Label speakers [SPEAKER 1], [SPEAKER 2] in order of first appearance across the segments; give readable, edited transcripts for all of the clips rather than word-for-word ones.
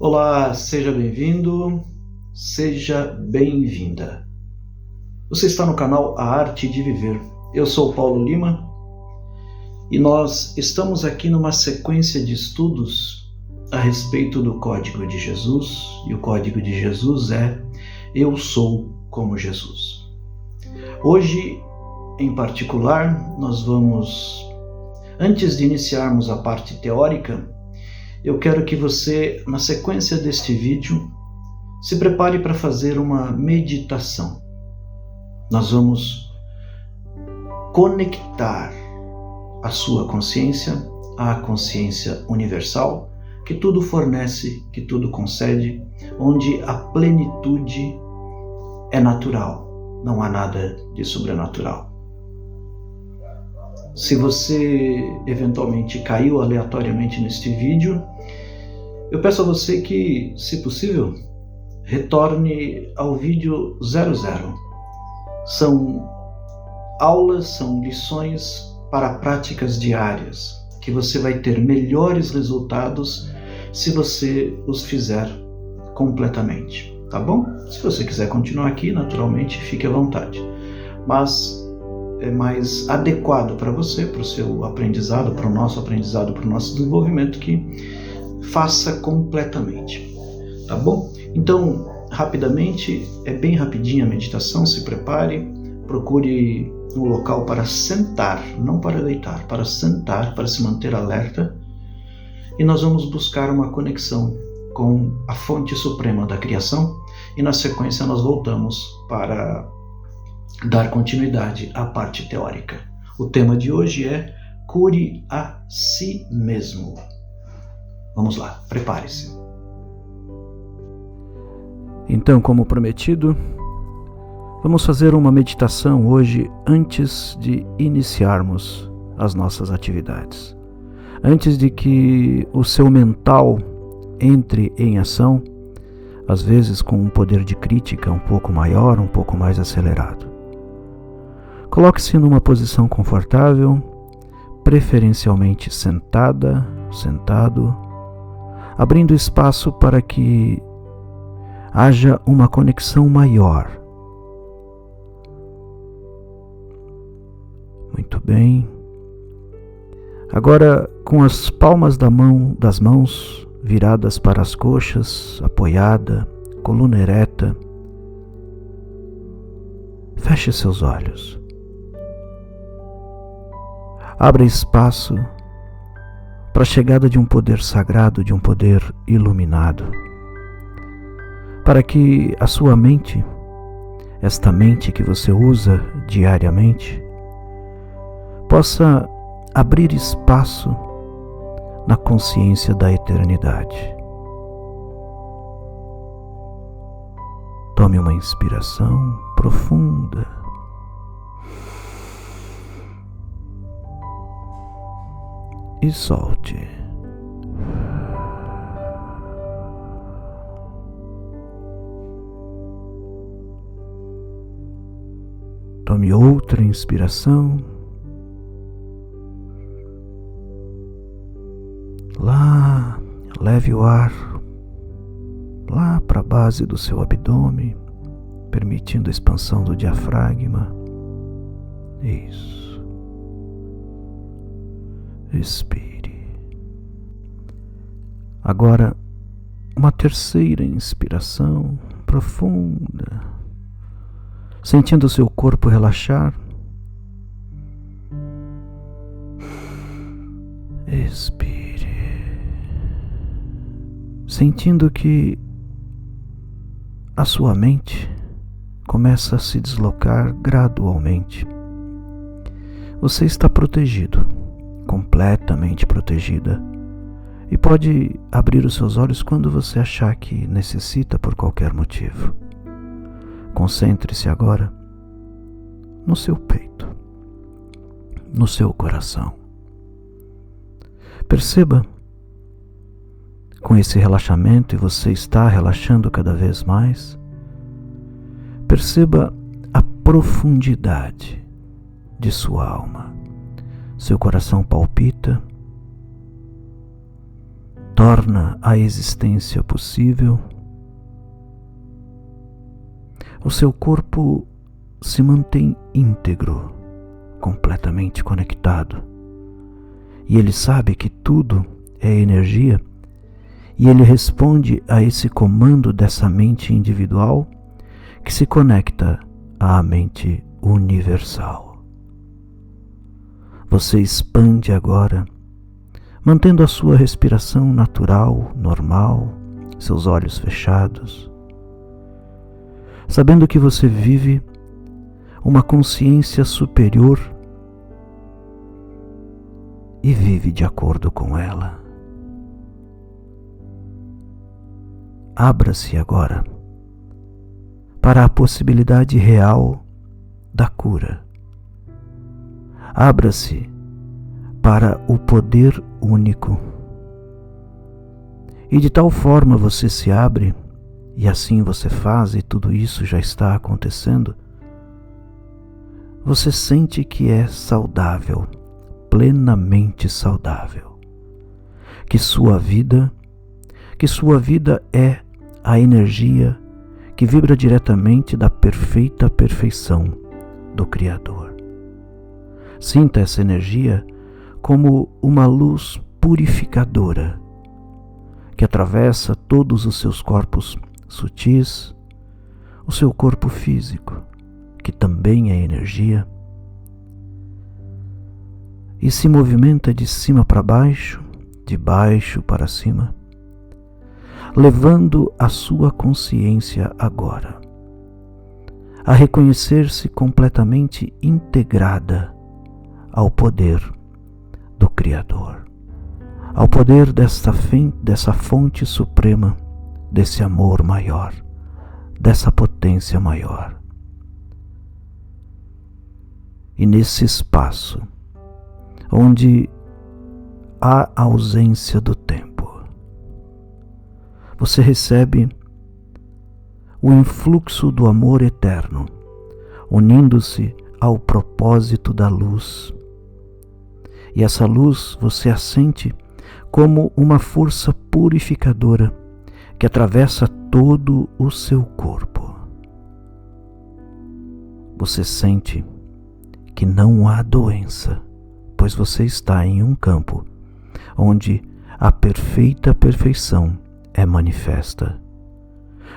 [SPEAKER 1] Olá, seja bem-vindo, seja bem-vinda. Você está no canal A Arte de Viver. Eu sou o Paulo Lima e nós estamos aqui numa sequência de estudos a respeito do Código de Jesus, e o Código de Jesus é Eu sou como Jesus. Hoje, em particular, nós vamos, antes de iniciarmos a parte teórica, eu quero que você, na sequência deste vídeo, se prepare para fazer uma meditação. Nós vamos conectar a sua consciência à consciência universal, que tudo fornece, que tudo concede, onde a plenitude é natural, não há nada de sobrenatural. Se você eventualmente caiu aleatoriamente neste vídeo, eu peço a você que, se possível, retorne ao vídeo 00. São aulas, são lições para práticas diárias, que você vai ter melhores resultados se você os fizer completamente, tá bom? Se você quiser continuar aqui, naturalmente, fique à vontade. Mas é mais adequado para você, para o seu aprendizado, para o nosso aprendizado, para o nosso desenvolvimento, que faça completamente, tá bom? Então, rapidamente, é bem rapidinha a meditação, se prepare, procure um local para sentar, não para deitar, para sentar, para se manter alerta, e nós vamos buscar uma conexão com a fonte suprema da criação, e na sequência nós voltamos para dar continuidade à parte teórica. O tema de hoje é Cure a si mesmo. Vamos lá, prepare-se. Então, como prometido, vamos fazer uma meditação hoje antes de iniciarmos as nossas atividades. Antes de que o seu mental entre em ação, às vezes com um poder de crítica um pouco maior, um pouco mais acelerado. Coloque-se numa posição confortável, preferencialmente sentada, sentado, abrindo espaço para que haja uma conexão maior. Muito bem. Agora, com as palmas das mãos viradas para as coxas, apoiada, coluna ereta, feche seus olhos. Abra espaço para a chegada de um poder sagrado, de um poder iluminado, para que a sua mente, esta mente que você usa diariamente, possa abrir espaço na consciência da eternidade. Tome uma inspiração profunda. E solte. Tome outra inspiração. Lá, leve o ar lá para a base do seu abdômen, permitindo a expansão do diafragma. Isso. Expire. Agora, uma terceira inspiração profunda, sentindo o seu corpo relaxar. Expire. Sentindo que a sua mente começa a se deslocar gradualmente. Você está protegido, completamente protegida, e pode abrir os seus olhos quando você achar que necessita por qualquer motivo. Concentre-se agora no seu peito, no seu coração. Perceba, com esse relaxamento, e você está relaxando cada vez mais, perceba a profundidade de sua alma. Seu coração palpita, torna a existência possível, o seu corpo se mantém íntegro, completamente conectado. E ele sabe que tudo é energia, e ele responde a esse comando dessa mente individual que se conecta à mente universal. Você expande agora, mantendo a sua respiração natural, normal, seus olhos fechados, sabendo que você vive uma consciência superior e vive de acordo com ela. Abra-se agora para a possibilidade real da cura. Abra-se para o poder único. E de tal forma você se abre, e assim você faz, e tudo isso já está acontecendo, você sente que é saudável, plenamente saudável, que sua vida é a energia que vibra diretamente da perfeita perfeição do Criador. Sinta essa energia como uma luz purificadora que atravessa todos os seus corpos sutis, o seu corpo físico, que também é energia, e se movimenta de cima para baixo, de baixo para cima, levando a sua consciência agora a reconhecer-se completamente integrada ao poder do Criador, ao poder dessa fonte suprema, desse amor maior, dessa potência maior. E nesse espaço, onde há ausência do tempo, você recebe o influxo do amor eterno, unindo-se ao propósito da luz. E essa luz você a sente como uma força purificadora que atravessa todo o seu corpo. Você sente que não há doença, pois você está em um campo onde a perfeita perfeição é manifesta.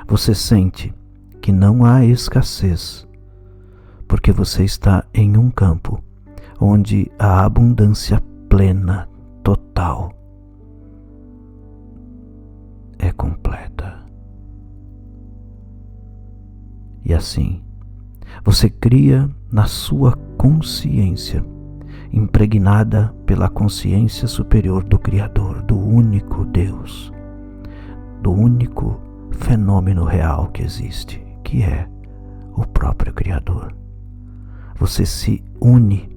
[SPEAKER 1] Você sente que não há escassez, porque você está em um campo onde a abundância plena, total, é completa. E assim, você cria na sua consciência, impregnada pela consciência superior do Criador, do único Deus, do único fenômeno real que existe, que é o próprio Criador. Você se une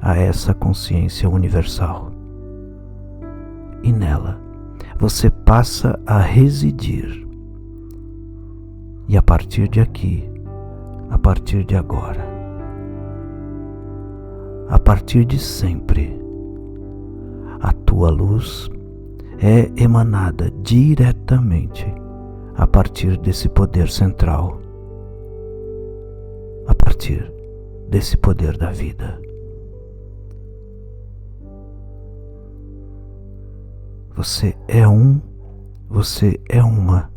[SPEAKER 1] a essa consciência universal e nela você passa a residir. E a partir de aqui, a partir de agora, a partir de sempre, a tua luz é emanada diretamente a partir desse poder central, a partir desse poder da vida. Você é você é uma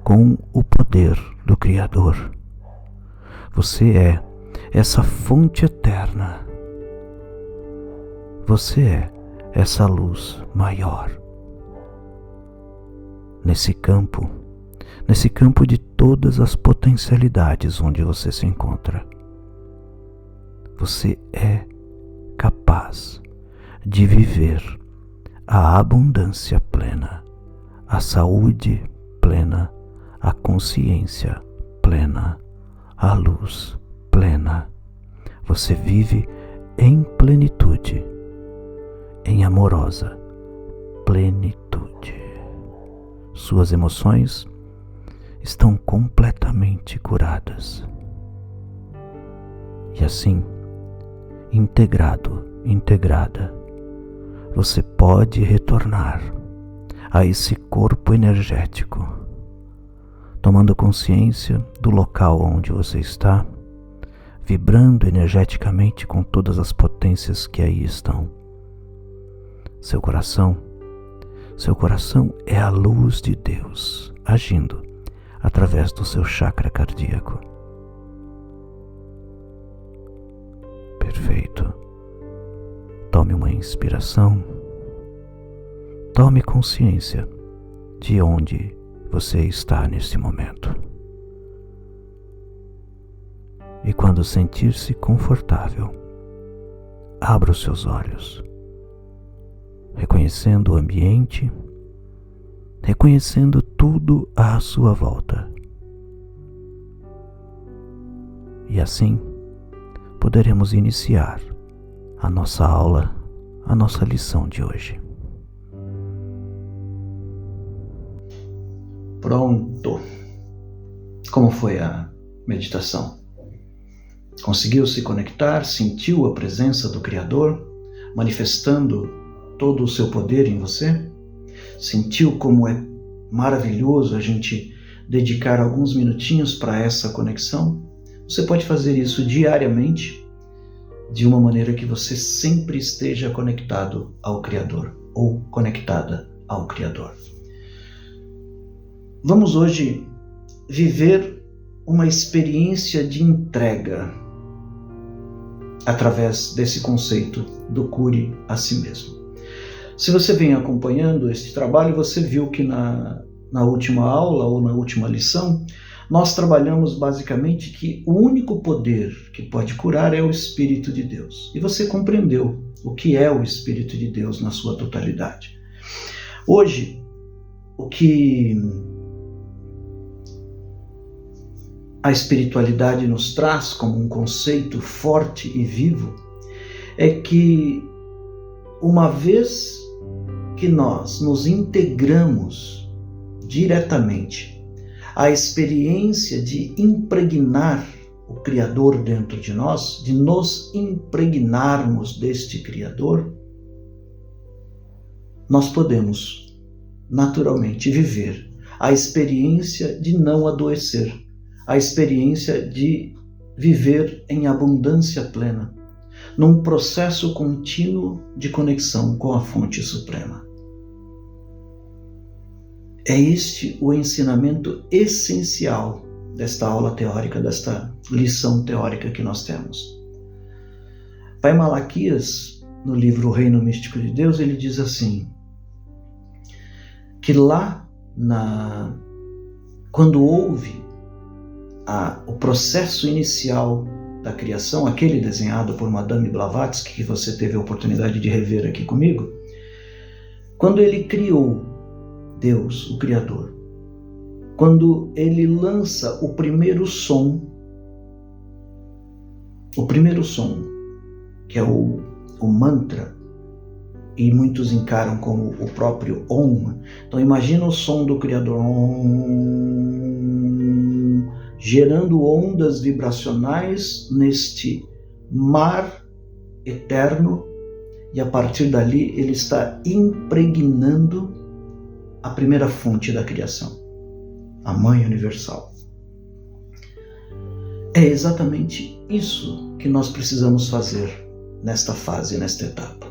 [SPEAKER 1] com o poder do Criador. Você é essa fonte eterna. Você é essa luz maior. Nesse campo de todas as potencialidades onde você se encontra, você é capaz de viver a abundância plena, a saúde plena, a consciência plena, a luz plena. Você vive em plenitude, em amorosa plenitude. Suas emoções estão completamente curadas. E assim, integrado, integrada, você pode retornar a esse corpo energético, tomando consciência do local onde você está, vibrando energeticamente com todas as potências que aí estão. Seu coração é a luz de Deus agindo através do seu chakra cardíaco. Perfeito. Tome uma inspiração. Tome consciência de onde você está nesse momento. E quando sentir-se confortável, abra os seus olhos, reconhecendo o ambiente, reconhecendo tudo à sua volta. E assim, poderemos iniciar a nossa aula, a nossa lição de hoje. Pronto! Como foi a meditação? Conseguiu se conectar? Sentiu a presença do Criador manifestando todo o seu poder em você? Sentiu como é maravilhoso a gente dedicar alguns minutinhos para essa conexão? Você pode fazer isso diariamente, de uma maneira que você sempre esteja conectado ao Criador ou conectada ao Criador. Vamos hoje viver uma experiência de entrega através desse conceito do cure a si mesmo. Se você vem acompanhando este trabalho, você viu que na última aula ou na última lição, nós trabalhamos basicamente que o único poder que pode curar é o Espírito de Deus. E você compreendeu o que é o Espírito de Deus na sua totalidade. Hoje, o que a espiritualidade nos traz como um conceito forte e vivo é que, uma vez que nós nos integramos diretamente à experiência de impregnar o Criador dentro de nós, de nos impregnarmos deste Criador, nós podemos naturalmente viver a experiência de não adoecer, a experiência de viver em abundância plena, num processo contínuo de conexão com a fonte suprema. É este o ensinamento essencial desta aula teórica, desta lição teórica que nós temos. Pai Malaquias, no livro O Reino Místico de Deus, ele diz assim, que lá, quando houve o processo inicial da criação, aquele desenhado por Madame Blavatsky, que você teve a oportunidade de rever aqui comigo, quando ele criou Deus, o Criador, quando ele lança o primeiro som, que é o mantra, e muitos encaram como o próprio Om. Então imagina o som do Criador, gerando ondas vibracionais neste mar eterno, e a partir dali ele está impregnando a primeira fonte da criação, a Mãe Universal. É exatamente isso que nós precisamos fazer nesta fase, nesta etapa.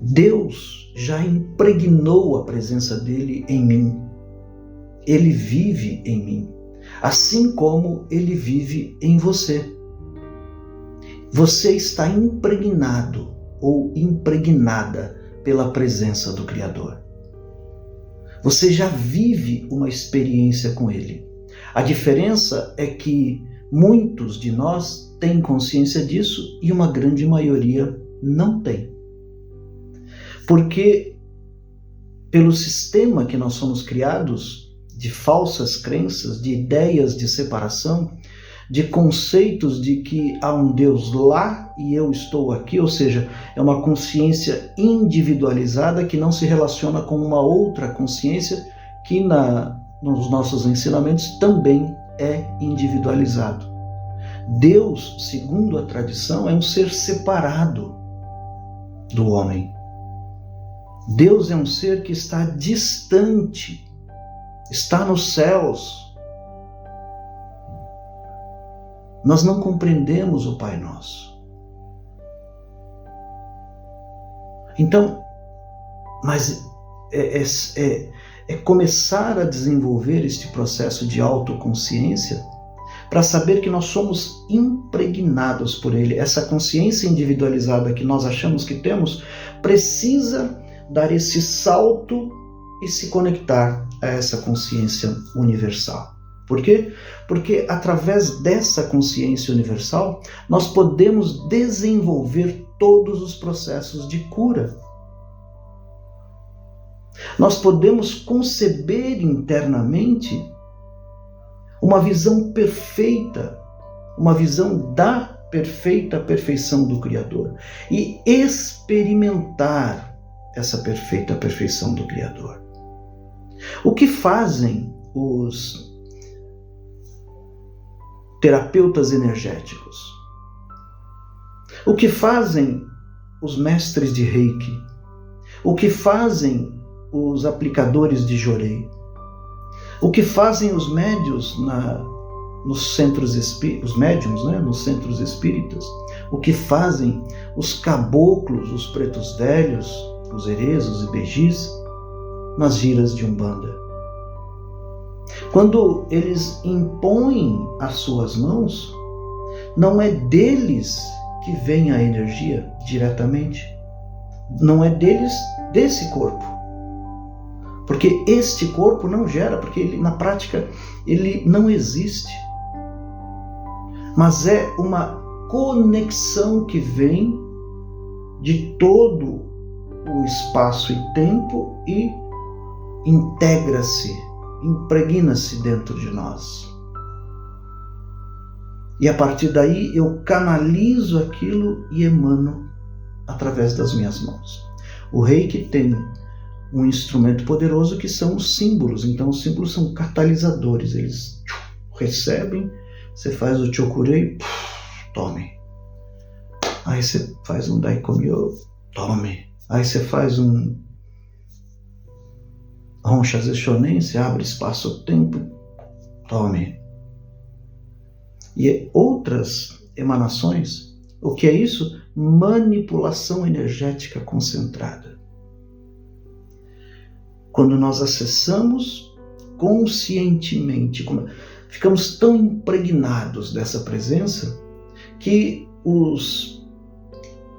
[SPEAKER 1] Deus já impregnou a presença dele em mim. Ele vive em mim, assim como ele vive em você. Você está impregnado ou impregnada pela presença do Criador. Você já vive uma experiência com ele. A diferença é que muitos de nós têm consciência disso e uma grande maioria não tem. Porque pelo sistema que nós somos criados, de falsas crenças, de ideias de separação, de conceitos de que há um Deus lá e eu estou aqui, ou seja, é uma consciência individualizada que não se relaciona com uma outra consciência que nos nossos ensinamentos também é individualizado. Deus, segundo a tradição, é um ser separado do homem. Deus é um ser que está distante, está nos céus. Nós não compreendemos o Pai Nosso. Então, mas é começar a desenvolver este processo de autoconsciência para saber que nós somos impregnados por Ele. Essa consciência individualizada que nós achamos que temos precisa dar esse salto e se conectar a essa consciência universal. Por quê? Porque através dessa consciência universal nós podemos desenvolver todos os processos de cura. Nós podemos conceber internamente uma visão perfeita, uma visão da perfeita perfeição do Criador e experimentar essa perfeita perfeição do Criador. O que fazem os terapeutas energéticos? O que fazem os mestres de Reiki? O que fazem os aplicadores de Jorei? O que fazem os médiuns nos centros espíritas, os médiums, nos centros espíritas? O que fazem os caboclos, os pretos velhos, os herês, os ibejis, nas giras de Umbanda? Quando eles impõem as suas mãos, não é deles que vem a energia diretamente, não é deles, desse corpo. Porque este corpo não gera, porque ele, na prática, ele não existe. Mas é uma conexão que vem de todo o espaço e tempo e integra-se, impregna-se dentro de nós. E a partir daí eu canalizo aquilo e emano através das minhas mãos. O Reiki tem um instrumento poderoso que são os símbolos. Então os símbolos são catalisadores. Eles recebem, você faz o Chokurei, tome. Aí você faz um Daikomyo, tome. Aí você faz um Honshaze Shonen, você abre espaço-tempo, tome. E outras emanações, o que é isso? Manipulação energética concentrada. Quando nós acessamos conscientemente, ficamos tão impregnados dessa presença que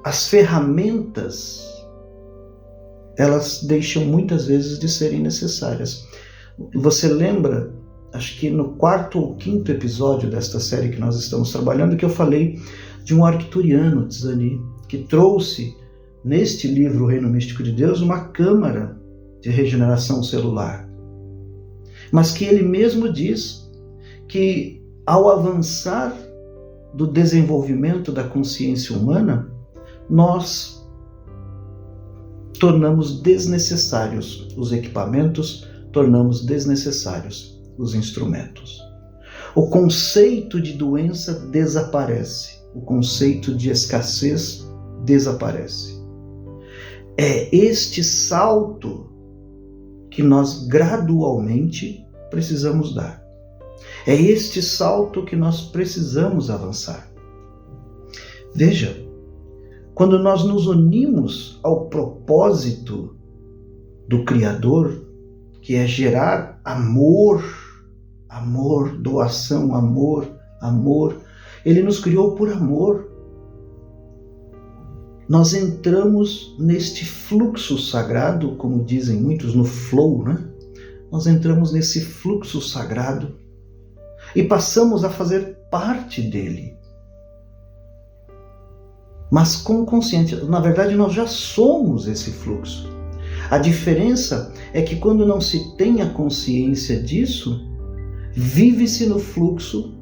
[SPEAKER 1] as ferramentas, elas deixam muitas vezes de serem necessárias. Você lembra, acho que no 4º ou 5º episódio desta série que nós estamos trabalhando, que eu falei de um arcturiano, Tzani, que trouxe neste livro O Reino Místico de Deus uma câmara de regeneração celular. Mas que ele mesmo diz que ao avançar do desenvolvimento da consciência humana, nós tornamos desnecessários os equipamentos, tornamos desnecessários os instrumentos. O conceito de doença desaparece, o conceito de escassez desaparece. É este salto que nós gradualmente precisamos dar. É este salto que nós precisamos avançar. Veja, quando nós nos unimos ao propósito do Criador, que é gerar amor, doação, amor, Ele nos criou por amor. Nós entramos neste fluxo sagrado, como dizem muitos, no flow, Nós entramos nesse fluxo sagrado e passamos a fazer parte dele. Mas com consciência, na verdade nós já somos esse fluxo. A diferença é que quando não se tem a consciência disso, vive-se no fluxo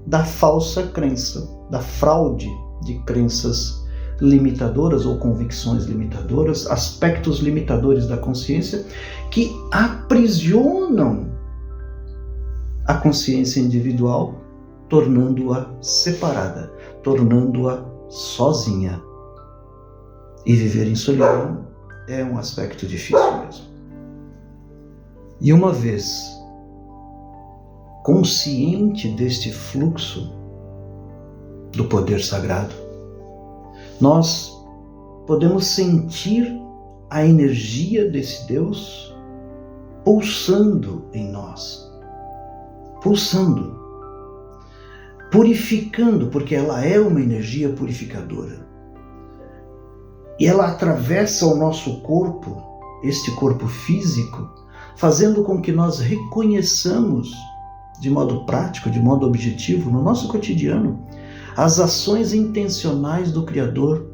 [SPEAKER 1] da falsa crença, da fraude de crenças limitadoras ou convicções limitadoras, aspectos limitadores da consciência que aprisionam a consciência individual, tornando-a separada, tornando-a sozinha. E viver em solidão é um aspecto difícil mesmo. E uma vez consciente deste fluxo do poder sagrado, nós podemos sentir a energia desse Deus pulsando em nós, pulsando, purificando, porque ela é uma energia purificadora. E ela atravessa o nosso corpo, este corpo físico, fazendo com que nós reconheçamos de modo prático, de modo objetivo, no nosso cotidiano, as ações intencionais do Criador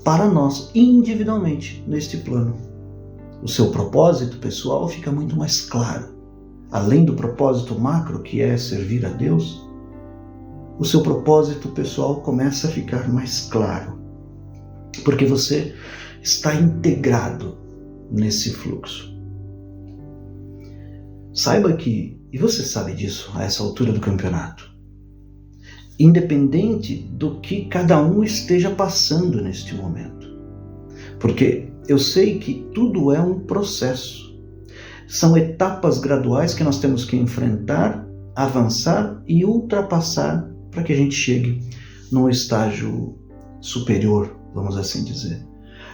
[SPEAKER 1] para nós, individualmente, neste plano. O seu propósito pessoal fica muito mais claro. Além do propósito macro, que é servir a Deus, o seu propósito pessoal começa a ficar mais claro, porque você está integrado nesse fluxo. Saiba que, e você sabe disso a essa altura do campeonato, independente do que cada um esteja passando neste momento, porque eu sei que tudo é um processo, são etapas graduais que nós temos que enfrentar, avançar e ultrapassar para que a gente chegue num estágio superior, vamos assim dizer.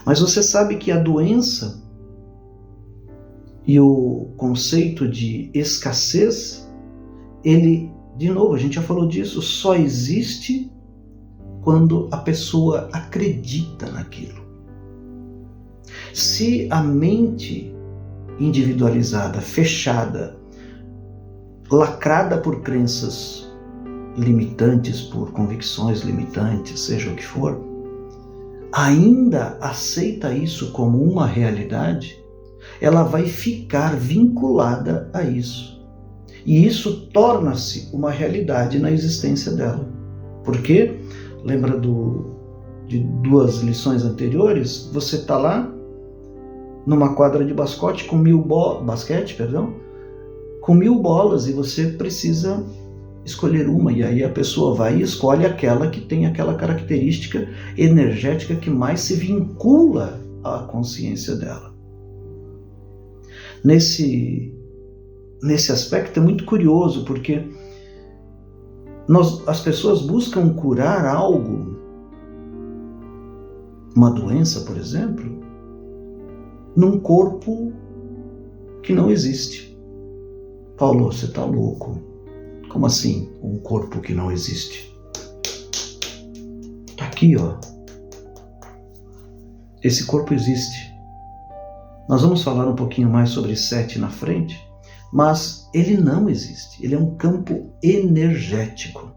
[SPEAKER 1] Mas você sabe que a doença e o conceito de escassez, ele, de novo, a gente já falou disso, só existe quando a pessoa acredita naquilo. Se a mente individualizada, fechada, lacrada por crenças limitantes, por convicções limitantes, seja o que for, ainda aceita isso como uma realidade, ela vai ficar vinculada a isso. E isso torna-se uma realidade na existência dela. Porque, lembra de 2 lições anteriores? Você está lá numa quadra de basquete com 1000 bolas e você precisa escolher uma. E aí a pessoa vai e escolhe aquela que tem aquela característica energética que mais se vincula à consciência dela. Nesse aspecto é muito curioso, porque as pessoas buscam curar algo, uma doença, por exemplo, num corpo que não existe. Paulo, você está louco? Como assim, um corpo que não existe? Está aqui, ó. Esse corpo existe. Nós vamos falar um pouquinho mais sobre Sete na frente, mas ele não existe. Ele é um campo energético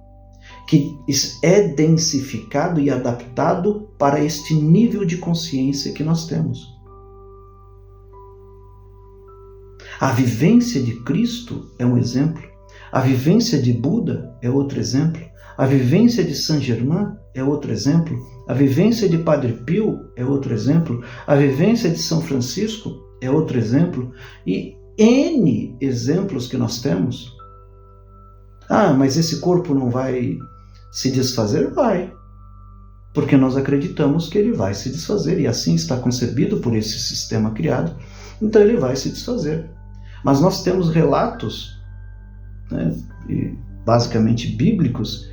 [SPEAKER 1] que é densificado e adaptado para este nível de consciência que nós temos. A vivência de Cristo é um exemplo. A vivência de Buda é outro exemplo. A vivência de Saint-Germain é outro exemplo. A vivência de Padre Pio é outro exemplo. A vivência de São Francisco é outro exemplo. E N exemplos que nós temos. Ah, mas esse corpo não vai se desfazer? Vai. Porque nós acreditamos que ele vai se desfazer. E assim está concebido por esse sistema criado. Então ele vai se desfazer. Mas nós temos relatos, né, basicamente bíblicos,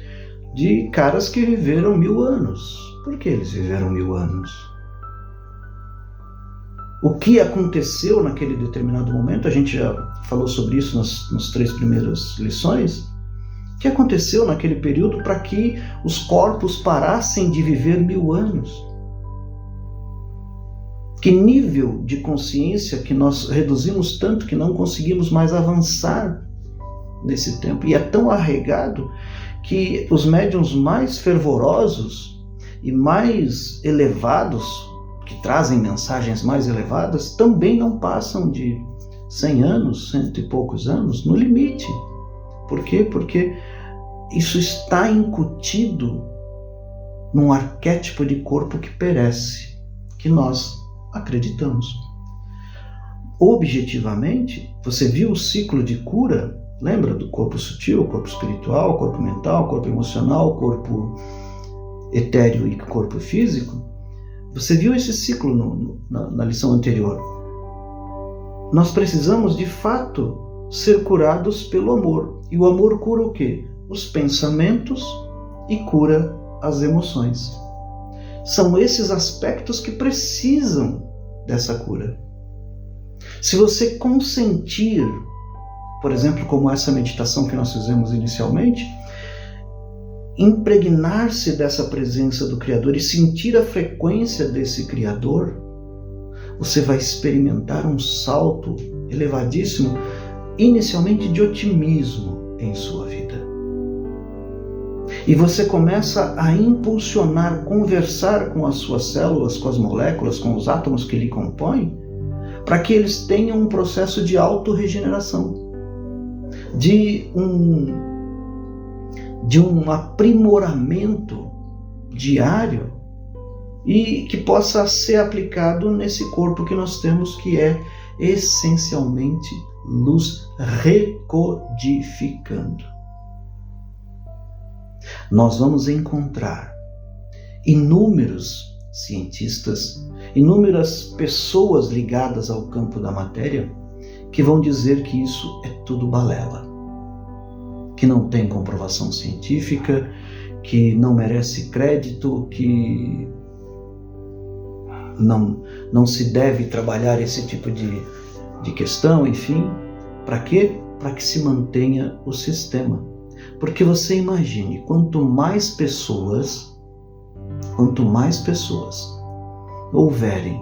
[SPEAKER 1] de caras que viveram 1000 anos. Por que eles viveram 1000 anos? O que aconteceu naquele determinado momento, a gente já falou sobre isso nas 3 primeiras lições, o que aconteceu naquele período para que os corpos parassem de viver 1000 anos? Que nível de consciência que nós reduzimos tanto que não conseguimos mais avançar nesse tempo? E é tão arraigado que os médiuns mais fervorosos e mais elevados, que trazem mensagens mais elevadas, também não passam de 100 anos, 100 e poucos anos, no limite. Por quê? Porque isso está incutido num arquétipo de corpo que perece, que nós acreditamos. Objetivamente, você viu o ciclo de cura, lembra do corpo sutil, corpo espiritual, corpo mental, corpo emocional, corpo etéreo e corpo físico? Você viu esse ciclo na lição anterior. Nós precisamos, de fato, ser curados pelo amor. E o amor cura o quê? Os pensamentos e cura as emoções. São esses aspectos que precisam dessa cura. Se você consentir, por exemplo, como essa meditação que nós fizemos inicialmente, impregnar-se dessa presença do Criador e sentir a frequência desse Criador, você vai experimentar um salto elevadíssimo, inicialmente de otimismo em sua vida. E você começa a impulsionar, conversar com as suas células, com as moléculas, com os átomos que lhe compõem, para que eles tenham um processo de autorregeneração, de um aprimoramento diário e que possa ser aplicado nesse corpo que nós temos, que é essencialmente luz recodificando. Nós vamos encontrar inúmeros cientistas, inúmeras pessoas ligadas ao campo da matéria que vão dizer que isso é tudo balela, que não tem comprovação científica, que não merece crédito, que não se deve trabalhar esse tipo de questão, enfim. Para quê? Para que se mantenha o sistema. Porque você imagine, quanto mais pessoas houverem,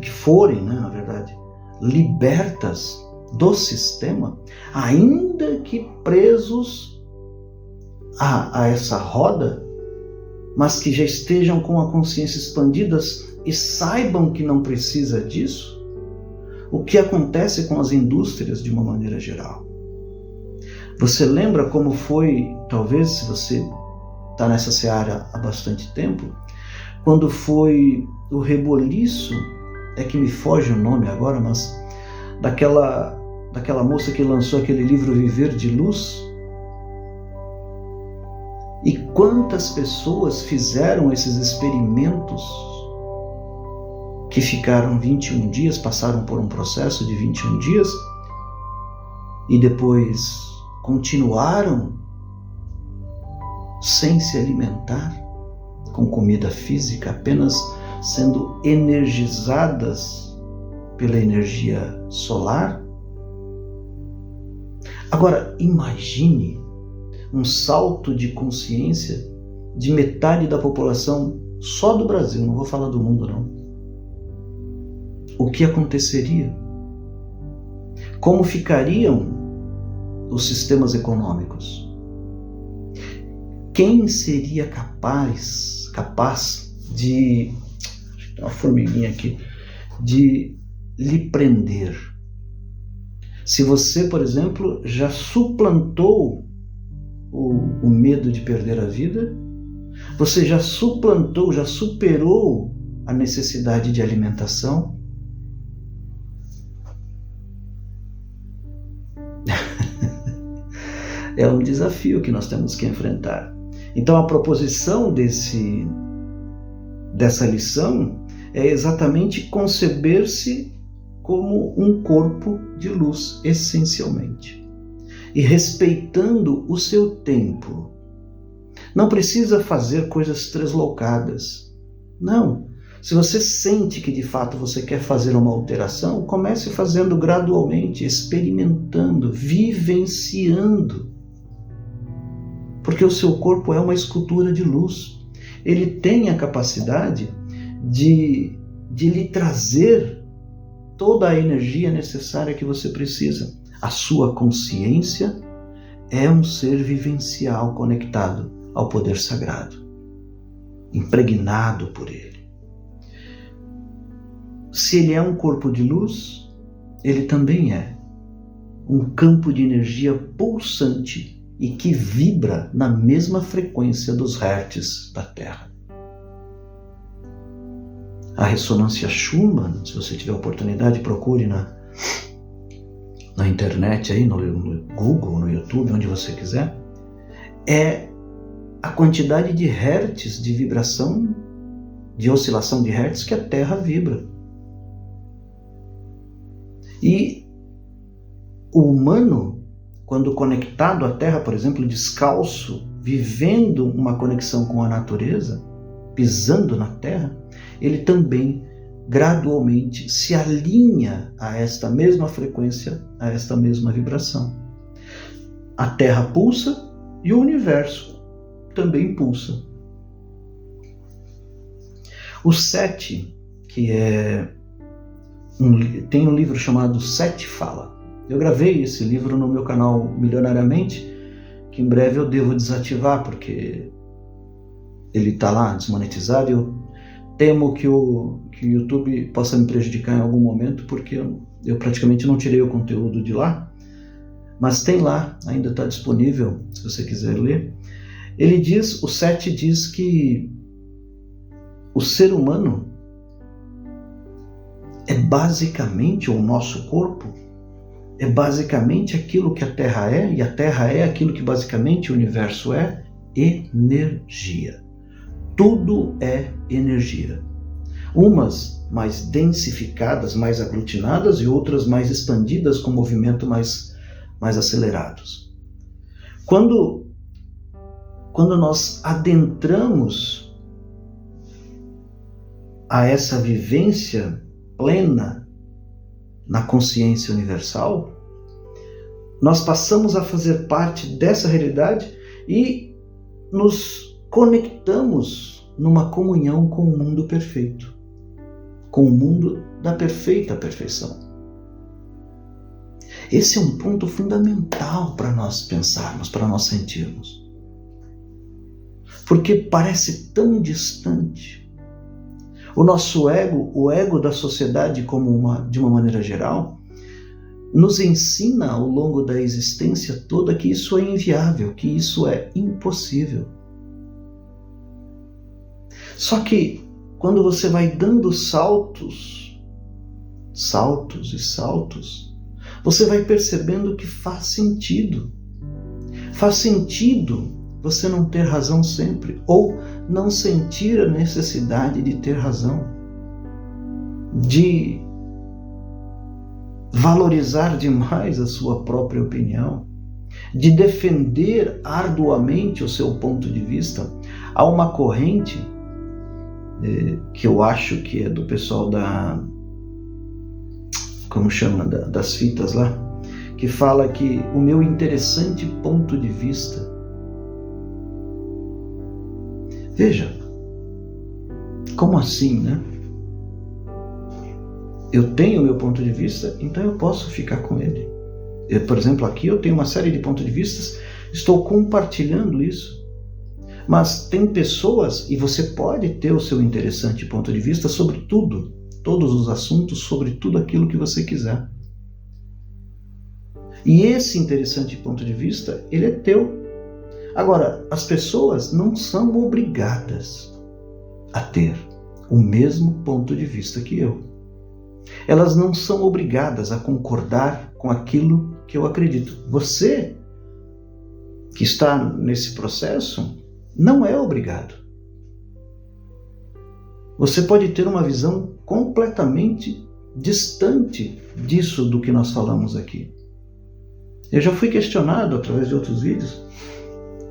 [SPEAKER 1] que forem, na verdade, libertas do sistema, ainda que presos a essa roda, mas que já estejam com a consciência expandidas e saibam que não precisa disso, o que acontece com as indústrias de uma maneira geral. Você lembra como foi, talvez, se você está nessa seara há bastante tempo, quando foi o reboliço, é que me foge o nome agora, mas daquela moça que lançou aquele livro Viver de Luz? E quantas pessoas fizeram esses experimentos que ficaram 21 dias, passaram por um processo de 21 dias e depois continuaram sem se alimentar com comida física, apenas sendo energizadas pela energia solar? Agora, imagine um salto de consciência de metade da população só do Brasil, não vou falar do mundo não. O que aconteceria? Como ficariam os sistemas econômicos? Quem seria capaz de, tem uma formiguinha aqui, de lhe prender? Se você, por exemplo, já suplantou o medo de perder a vida, você já suplantou, já superou a necessidade de alimentação, é um desafio que nós temos que enfrentar. Então a proposição dessa lição é exatamente conceber-se como um corpo de luz, essencialmente. E respeitando o seu tempo. Não precisa fazer coisas tresloucadas. Não. Se você sente que de fato você quer fazer uma alteração, comece fazendo gradualmente, experimentando, vivenciando. Porque o seu corpo é uma escultura de luz. Ele tem a capacidade de lhe trazer toda a energia necessária que você precisa. A sua consciência é um ser vivencial conectado ao poder sagrado, impregnado por ele. Se ele é um corpo de luz, ele também é um campo de energia pulsante e que vibra na mesma frequência dos hertz da Terra. A ressonância Schumann, se você tiver oportunidade, procure na internet, aí no Google, no YouTube, onde você quiser, é a quantidade de hertz de vibração de oscilação de Hertz que a Terra vibra. E o humano, quando conectado à Terra, por exemplo, descalço, vivendo uma conexão com a natureza, pisando na Terra, ele também gradualmente se alinha a esta mesma frequência, a esta mesma vibração. A Terra pulsa e o universo também pulsa. O Sete, que tem um livro chamado Sete Fala. Eu gravei esse livro no meu canal Milionariamente, que em breve eu devo desativar, porque ele está lá desmonetizado e eu temo que o YouTube possa me prejudicar em algum momento, porque eu praticamente não tirei o conteúdo de lá. Mas tem lá, ainda está disponível, se você quiser ler. O Sete diz que o ser humano é basicamente, o nosso corpo, é basicamente aquilo que a Terra é, e a Terra é aquilo que basicamente o universo é, energia. Tudo é energia. Umas mais densificadas, mais aglutinadas, e outras mais expandidas, com movimento mais acelerados. Quando nós adentramos a essa vivência plena na consciência universal, nós passamos a fazer parte dessa realidade e nos conectamos numa comunhão com o mundo perfeito, com o mundo da perfeita perfeição. Esse é um ponto fundamental para nós pensarmos, para nós sentirmos. Porque parece tão distante. O nosso ego, o ego da sociedade de uma maneira geral, nos ensina ao longo da existência toda que isso é inviável, que isso é impossível. Só que quando você vai dando saltos e saltos, você vai percebendo que faz sentido. Faz sentido você não ter razão sempre, ou não sentir a necessidade de ter razão, de valorizar demais a sua própria opinião, de defender arduamente o seu ponto de vista. Há uma corrente que eu acho que é do pessoal das fitas lá, que fala que o meu interessante ponto de vista. Veja, como assim, né? Eu tenho o meu ponto de vista, então eu posso ficar com ele. Por exemplo, aqui eu tenho uma série de pontos de vista, estou compartilhando isso. Mas tem pessoas, e você pode ter o seu interessante ponto de vista sobre tudo, todos os assuntos, sobre tudo aquilo que você quiser. E esse interessante ponto de vista, ele é teu. Agora, as pessoas não são obrigadas a ter o mesmo ponto de vista que eu. Elas não são obrigadas a concordar com aquilo que eu acredito. Você, que está nesse processo, não é obrigado. Você pode ter uma visão completamente distante disso do que nós falamos aqui. Eu já fui questionado através de outros vídeos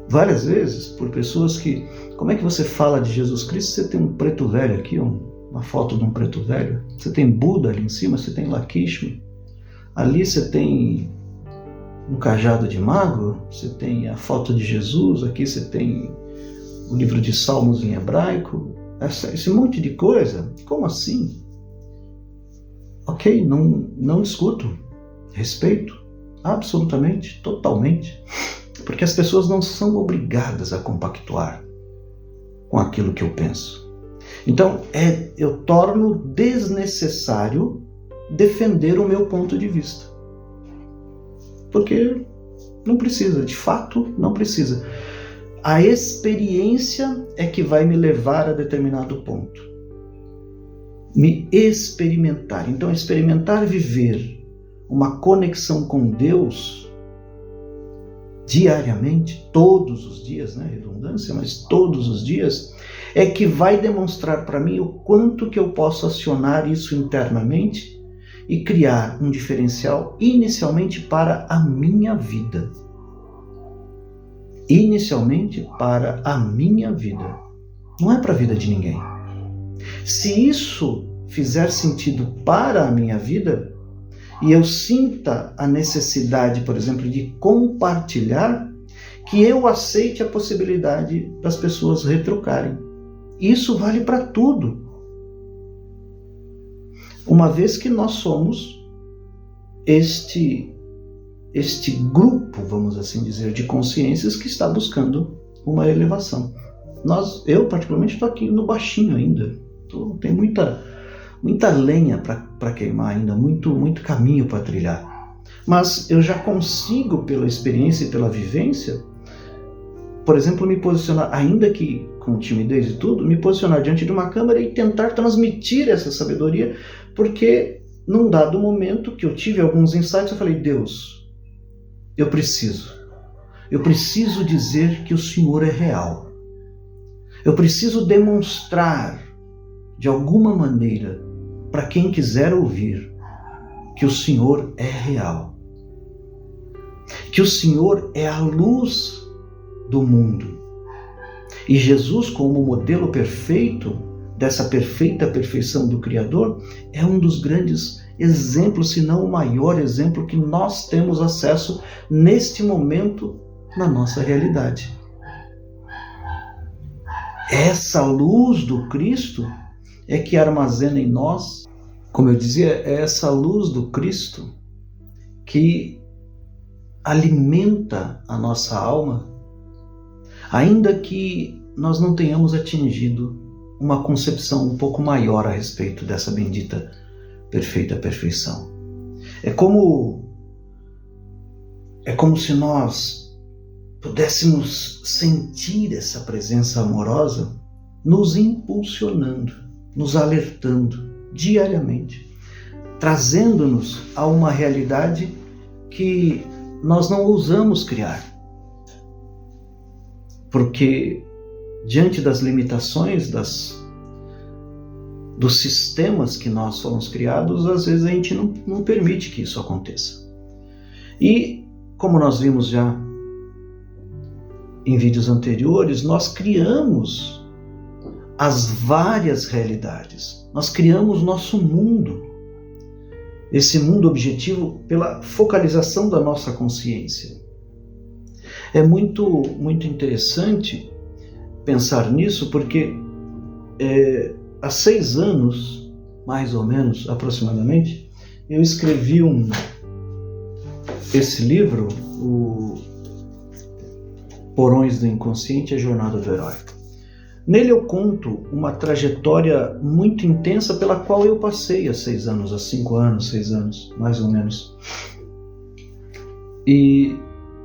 [SPEAKER 1] várias vezes por pessoas que, como é que você fala de Jesus Cristo? Você tem um preto velho aqui, uma foto de um preto velho. Você tem Buda ali em cima, você tem Lakshmi. Ali você tem um cajado de mago, você tem a foto de Jesus, aqui você tem o livro de Salmos em hebraico, esse monte de coisa. Como assim? Ok, não discuto, respeito, absolutamente, totalmente, porque as pessoas não são obrigadas a compactuar com aquilo que eu penso. Então, eu torno desnecessário defender o meu ponto de vista, porque não precisa, de fato não precisa. A experiência é que vai me levar a determinado ponto. Me experimentar. Então, experimentar viver uma conexão com Deus diariamente, todos os dias, né? Redundância, mas todos os dias, é que vai demonstrar para mim o quanto que eu posso acionar isso internamente e criar um diferencial inicialmente para a minha vida. Inicialmente para a minha vida. Não é para a vida de ninguém. Se isso fizer sentido para a minha vida, e eu sinta a necessidade, por exemplo, de compartilhar, que eu aceite a possibilidade das pessoas retrucarem. Isso vale para tudo. Uma vez que nós somos este grupo, vamos assim dizer, de consciências que está buscando uma elevação. Eu particularmente estou aqui no baixinho ainda. Tem muita lenha para queimar ainda, muito caminho para trilhar. Mas eu já consigo, pela experiência e pela vivência, por exemplo, me posicionar, ainda que com timidez e tudo, me posicionar diante de uma câmera e tentar transmitir essa sabedoria, porque num dado momento que eu tive alguns insights, eu falei, Deus, eu preciso dizer que o Senhor é real. Eu preciso demonstrar, de alguma maneira, para quem quiser ouvir, que o Senhor é real. Que o Senhor é a luz do mundo. E Jesus, como modelo perfeito dessa perfeita perfeição do Criador, é um dos grandes exemplos, se não o maior exemplo que nós temos acesso neste momento na nossa realidade. Essa luz do Cristo é que armazena em nós, como eu dizia, é essa luz do Cristo que alimenta a nossa alma, ainda que nós não tenhamos atingido uma concepção um pouco maior a respeito dessa bendita, perfeita perfeição. É como se nós pudéssemos sentir essa presença amorosa nos impulsionando, nos alertando diariamente, trazendo-nos a uma realidade que nós não ousamos criar. Porque diante das limitações dos sistemas que nós fomos criados, às vezes a gente não permite que isso aconteça. E como nós vimos já em vídeos anteriores, nós criamos as várias realidades. Nós criamos nosso mundo. Esse mundo objetivo pela focalização da nossa consciência. É muito interessante pensar nisso, porque há 6 anos, mais ou menos, aproximadamente, eu escrevi esse livro, o Porões do Inconsciente e a Jornada do Herói. Nele eu conto uma trajetória muito intensa pela qual eu passei há 6 anos, há 5 anos, 6 anos, mais ou menos. E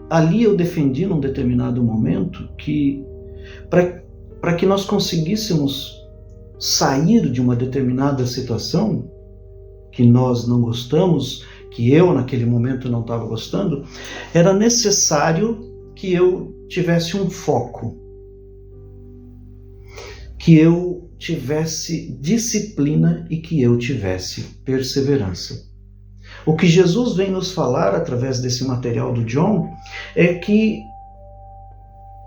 [SPEAKER 1] ali eu defendi num determinado momento que para que nós conseguíssemos sair de uma determinada situação que nós não gostamos, que eu naquele momento não estava gostando, era necessário que eu tivesse um foco, que eu tivesse disciplina e que eu tivesse perseverança. O que Jesus vem nos falar através desse material do John é que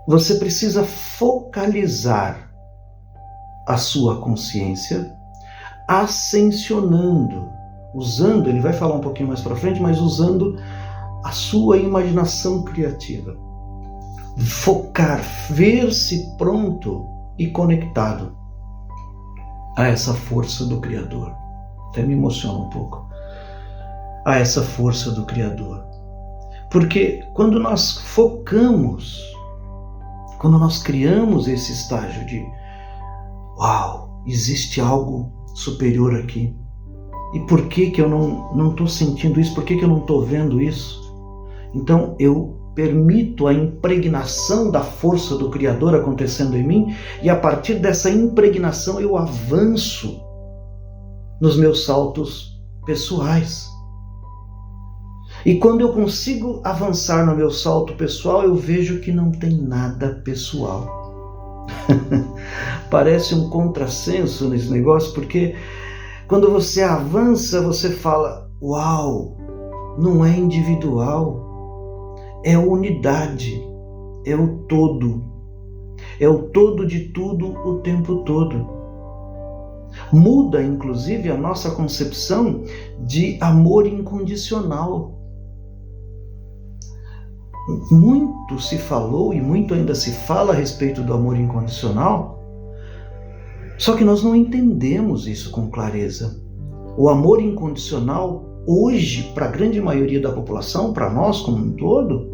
[SPEAKER 1] você precisa focalizar a sua consciência, ascensionando, usando, ele vai falar um pouquinho mais para frente, mas usando a sua imaginação criativa. Focar, ver-se pronto e conectado a essa força do Criador. Até me emociona um pouco. A essa força do Criador. Porque quando nós focamos, quando nós criamos esse estágio de uau, existe algo superior aqui. E por que eu não estou sentindo isso? Por que eu não estou vendo isso? Então eu permito a impregnação da força do Criador acontecendo em mim, e a partir dessa impregnação eu avanço nos meus saltos pessoais. E quando eu consigo avançar no meu salto pessoal, eu vejo que não tem nada pessoal. Parece um contrassenso nesse negócio, porque quando você avança, você fala, uau, não é individual, é unidade, é o todo. É o todo de tudo o tempo todo. Muda, inclusive, a nossa concepção de amor incondicional. Muito se falou e muito ainda se fala a respeito do amor incondicional, só que nós não entendemos isso com clareza. O amor incondicional, hoje, para a grande maioria da população, para nós como um todo,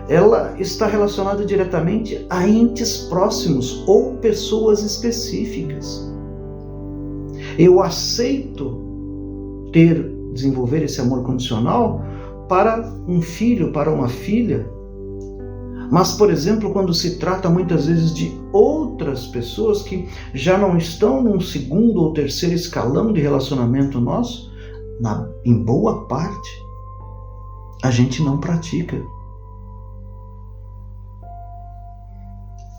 [SPEAKER 1] ela está relacionada diretamente a entes próximos ou pessoas específicas. Eu aceito desenvolver esse amor condicional para um filho, para uma filha. Mas, por exemplo, quando se trata muitas vezes de outras pessoas que já não estão num segundo ou terceiro escalão de relacionamento nosso, em boa parte, a gente não pratica.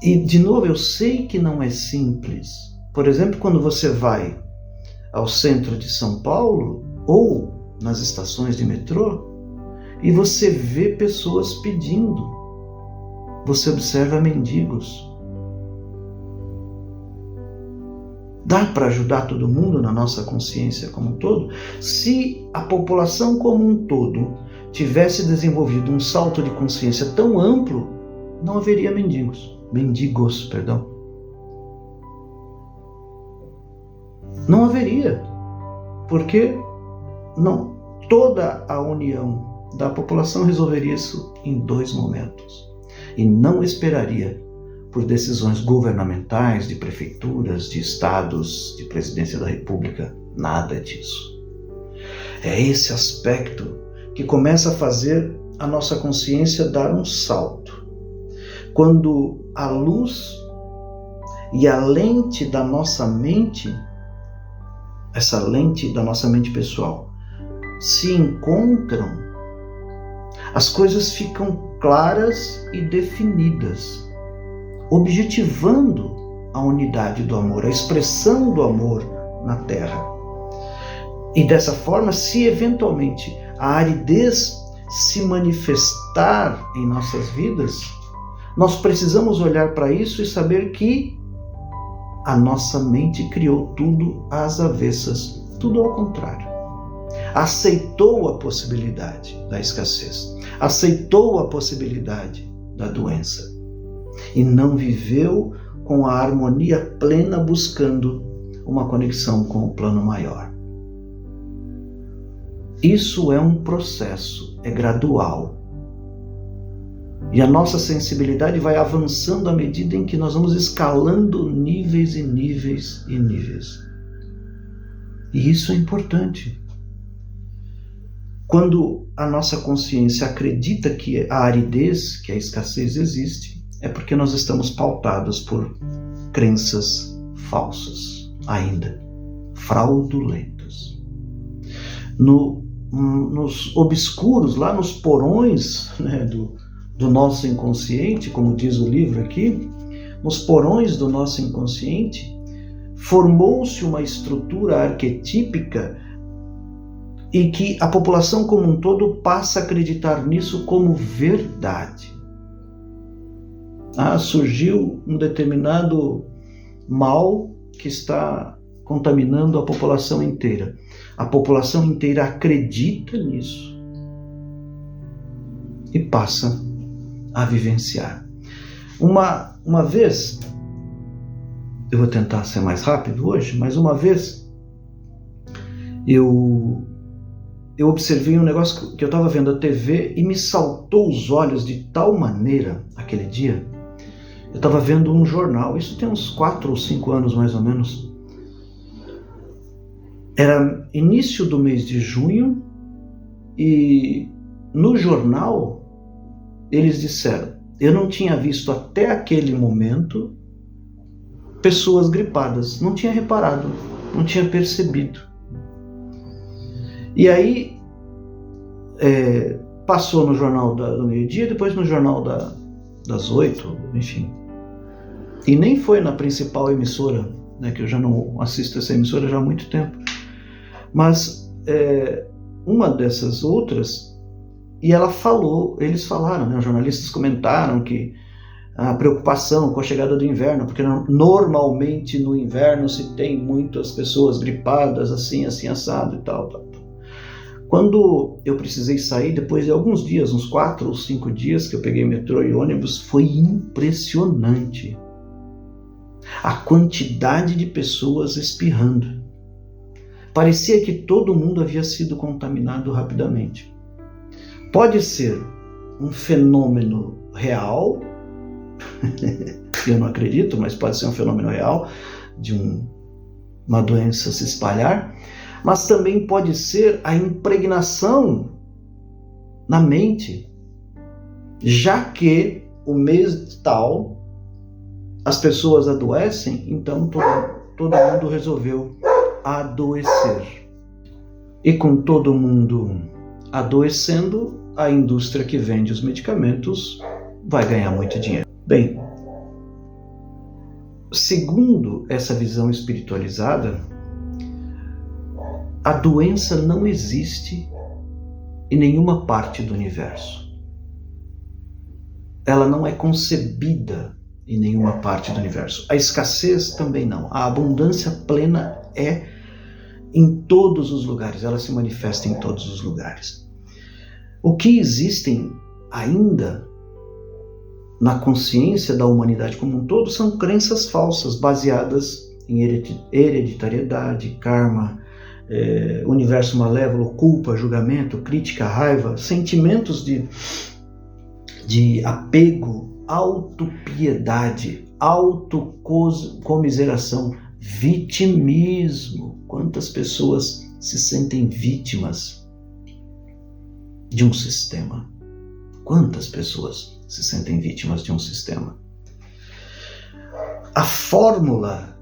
[SPEAKER 1] E, de novo, eu sei que não é simples. Por exemplo, quando você vai ao centro de São Paulo ou nas estações de metrô e você vê pessoas pedindo, você observa mendigos. Dá para ajudar todo mundo na nossa consciência como um todo? Se a população como um todo tivesse desenvolvido um salto de consciência tão amplo, não haveria mendigos. Não haveria, porque não, toda a união da população resolveria isso em 2 momentos e não esperaria por decisões governamentais, de prefeituras, de estados, de presidência da república, nada disso. É esse aspecto que começa a fazer a nossa consciência dar um salto. Quando a luz e a lente da nossa mente, essa lente da nossa mente pessoal, se encontram, as coisas ficam claras e definidas, objetivando a unidade do amor, a expressão do amor na Terra. E dessa forma, se eventualmente a aridez se manifestar em nossas vidas, nós precisamos olhar para isso e saber que a nossa mente criou tudo às avessas, tudo ao contrário. Aceitou a possibilidade da escassez, aceitou a possibilidade da doença e não viveu com a harmonia plena buscando uma conexão com o plano maior. Isso é um processo, é gradual. E a nossa sensibilidade vai avançando à medida em que nós vamos escalando níveis e níveis e níveis. E isso é importante. Quando a nossa consciência acredita que a aridez, que a escassez existe, é porque nós estamos pautados por crenças falsas, ainda fraudulentas. Nos obscuros, lá nos porões, né, do nosso inconsciente, como diz o livro aqui, nos porões do nosso inconsciente, formou-se uma estrutura arquetípica e que a população como um todo passa a acreditar nisso como verdade. Surgiu um determinado mal que está contaminando a população inteira. A população inteira acredita nisso e passa a vivenciar. Uma vez, eu vou tentar ser mais rápido hoje, mas uma vez eu observei um negócio que eu estava vendo a TV e me saltou os olhos de tal maneira aquele dia. Eu estava vendo um jornal, isso tem uns 4 ou 5 anos mais ou menos. Era início do mês de junho e no jornal eles disseram, eu não tinha visto até aquele momento pessoas gripadas, não tinha reparado, não tinha percebido. E aí passou no Jornal do Meio-Dia, depois no Jornal das 8, enfim. E nem foi na principal emissora, né, que eu já não assisto essa emissora já há muito tempo. Mas uma dessas outras, e ela falou, eles falaram, né, os jornalistas comentaram que a preocupação com a chegada do inverno, porque normalmente no inverno se tem muitas pessoas gripadas, assim, assado e tal. Quando eu precisei sair, depois de alguns dias, uns 4 ou 5 dias que eu peguei metrô e ônibus, foi impressionante a quantidade de pessoas espirrando. Parecia que todo mundo havia sido contaminado rapidamente. Pode ser um fenômeno real, eu não acredito, mas pode ser um fenômeno real de uma doença se espalhar, mas também pode ser a impregnação na mente, já que o mês tal as pessoas adoecem, então todo mundo resolveu adoecer. E com todo mundo adoecendo, a indústria que vende os medicamentos vai ganhar muito dinheiro. Bem, segundo essa visão espiritualizada, a doença não existe em nenhuma parte do universo. Ela não é concebida em nenhuma parte do universo. A escassez também não. A abundância plena é em todos os lugares. Ela se manifesta em todos os lugares. O que existem ainda na consciência da humanidade como um todo são crenças falsas baseadas em hereditariedade, karma, universo malévolo, culpa, julgamento, crítica, raiva, sentimentos de apego, autopiedade, autocomiseração, vitimismo. Quantas pessoas se sentem vítimas de um sistema? Quantas pessoas se sentem vítimas de um sistema? A fórmula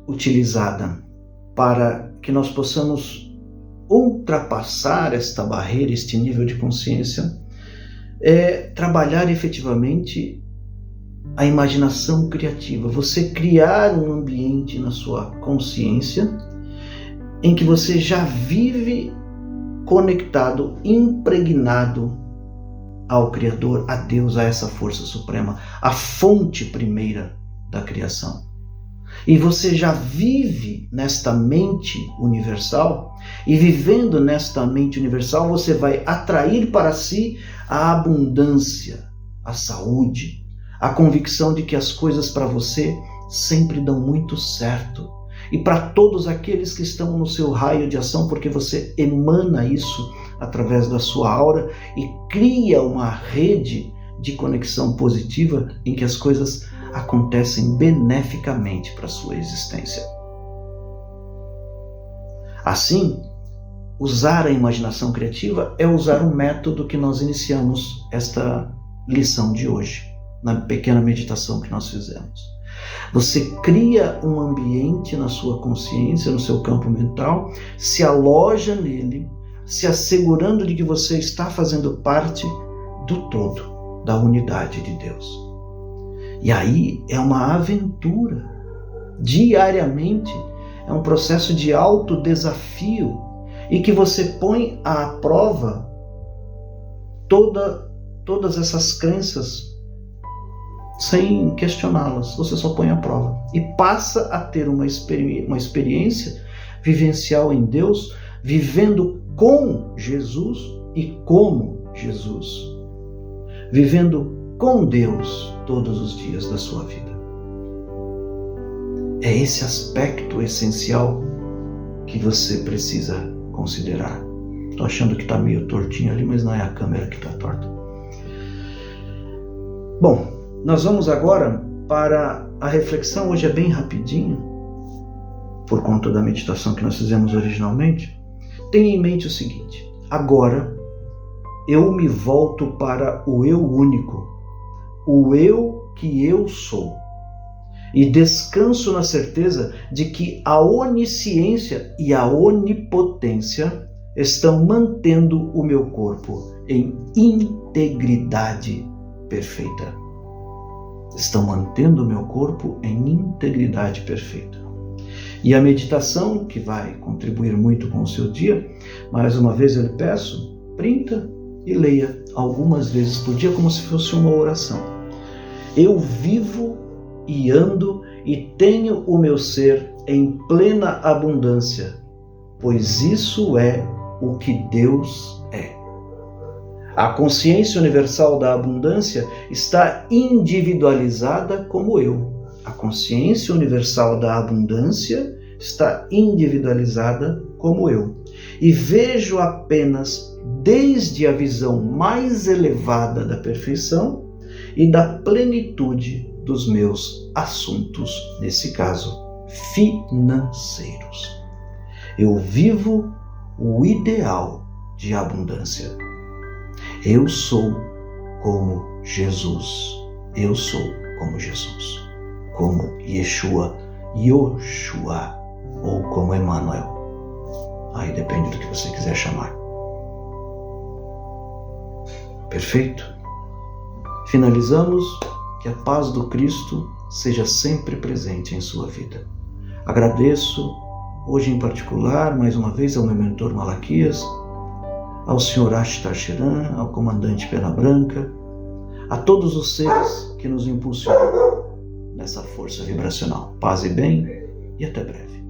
[SPEAKER 1] utilizada para que nós possamos ultrapassar esta barreira, este nível de consciência, é trabalhar efetivamente a imaginação criativa. Você criar um ambiente na sua consciência em que você já vive conectado, impregnado ao Criador, a Deus, a essa força suprema, a fonte primeira da criação. E você já vive nesta mente universal, e vivendo nesta mente universal, você vai atrair para si a abundância, a saúde, a convicção de que as coisas para você sempre dão muito certo. E para todos aqueles que estão no seu raio de ação, porque você emana isso através da sua aura e cria uma rede de conexão positiva em que as coisas acontecem beneficamente para a sua existência. Assim, usar a imaginação criativa é usar um método que nós iniciamos esta lição de hoje, na pequena meditação que nós fizemos. Você cria um ambiente na sua consciência, no seu campo mental, se aloja nele, se assegurando de que você está fazendo parte do todo, da unidade de Deus. E aí é uma aventura. Diariamente é um processo de autodesafio e que você põe à prova todas essas crenças sem questioná-las. Você só põe à prova e passa a ter uma experiência vivencial em Deus, vivendo com Jesus e como Jesus, vivendo com Deus todos os dias da sua vida. É esse aspecto essencial que você precisa considerar. Estou achando que está meio tortinho ali, mas não é a câmera que está torta. Bom, nós vamos agora para a reflexão. Hoje é bem rapidinho, por conta da meditação que nós fizemos originalmente. Tenha em mente o seguinte: agora eu me volto para o eu único, o eu que eu sou, e descanso na certeza de que a onisciência e a onipotência estão mantendo o meu corpo em integridade perfeita. Estão mantendo o meu corpo em integridade perfeita. E a meditação, que vai contribuir muito com o seu dia, mais uma vez eu lhe peço, printa e leia algumas vezes por dia como se fosse uma oração. Eu vivo e ando e tenho o meu ser em plena abundância, pois isso é o que Deus é. A consciência universal da abundância está individualizada como eu. A consciência universal da abundância está individualizada como eu. E vejo apenas desde a visão mais elevada da perfeição e da plenitude dos meus assuntos, nesse caso, financeiros. Eu vivo o ideal de abundância. Eu sou como Jesus. Eu sou como Jesus. Como Yeshua, Yoshua, ou como Emmanuel. Aí depende do que você quiser chamar. Perfeito? Finalizamos. Que a paz do Cristo seja sempre presente em sua vida. Agradeço, hoje em particular, mais uma vez ao meu mentor Malaquias, ao Sr. Ashtar Sheran, ao comandante Pena Branca, a todos os seres que nos impulsionam nessa força vibracional. Paz e bem, e até breve.